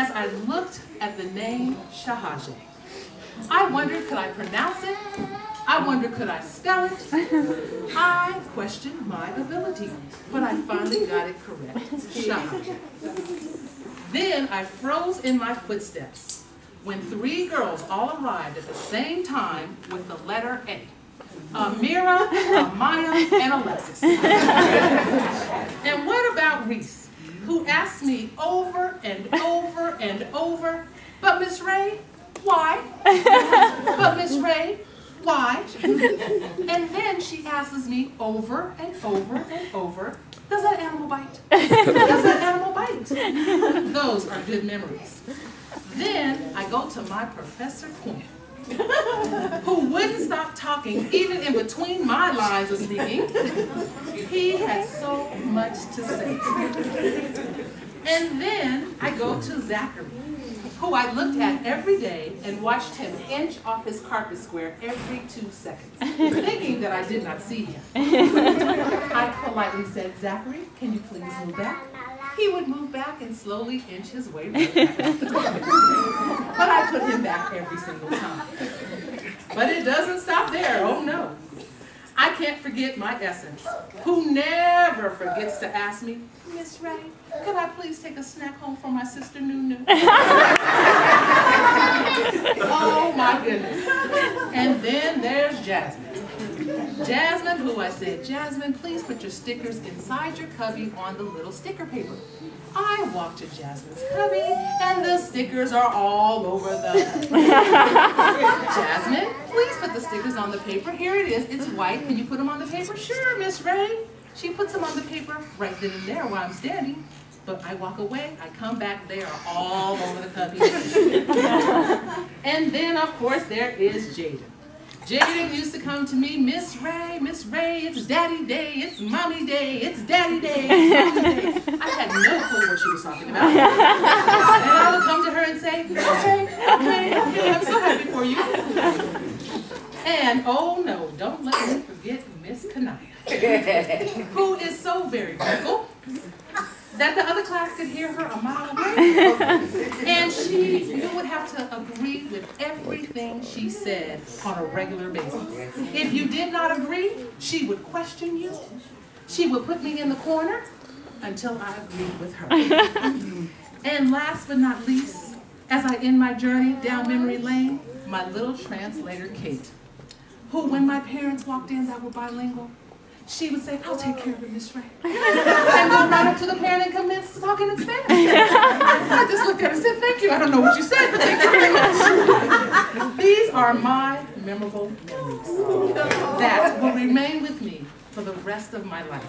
as I looked at the name Shahaje. I wondered, could I pronounce it? I wondered, could I spell it? I questioned my ability, but I finally got it correct. Shahaje. Then I froze in my footsteps when 3 girls all arrived at the same time with the letter A. Amira, Amaya, and Alexis. And what about Reese, who asked me over and over and over, but Miss Ray, why? But Miss Ray, why? And then she asks me over and over and over, does that animal bite? Does that animal bite? Those are good memories. Then I go to my Professor Quinn, who wouldn't stop talking even in between my lines of speaking. He had so much to say. And then I go to Zachary, who I looked at every day and watched him inch off his carpet square every 2 seconds, thinking that I did not see him. I politely said, Zachary, can you please move back? He would move back and slowly inch his way right back. But I put him back every single time. But it doesn't stop there, oh no. I can't forget my Essence, who never forgets to ask me, Miss Ray, could I please take a snack home for my sister Nunu? Oh my goodness. And then there's Jasmine. Jasmine, who I said, Jasmine, please put your stickers inside your cubby on the little sticker paper. I walked to Jasmine's cubby, and the stickers are all over the cubby. Jasmine, please put the stickers on the paper. Here it is. It's white. Can you put them on the paper? Sure, Miss Ray. She puts them on the paper right then and there while I'm standing. But I walk away. I come back. They are all over the cubby. And then, of course, there is Jaden. Jaden used to come to me, Miss Ray, it's Daddy Day, it's Mommy Day, it's Daddy Day, it's Mommy Day. I had no clue what she was talking about. And I would come to her and say, okay, I'm so happy for you. And oh no, don't let me forget Miss Kanaya, who is so very vocal that the other class could hear her a mile away. And you would have to agree with everything she said on a regular basis. If you did not agree, she would question you. She would put me in the corner until I agreed with her. And last but not least, as I end my journey down memory lane, my little translator, Kate, who when my parents walked in that were bilingual, she would say, I'll take care of it, Miss Ray. And go right up to the parent and commence talking in Spanish. I just looked at her and said, thank you. I don't know what you said, but thank you very much. These are my memorable memories that will remain with me for the rest of my life.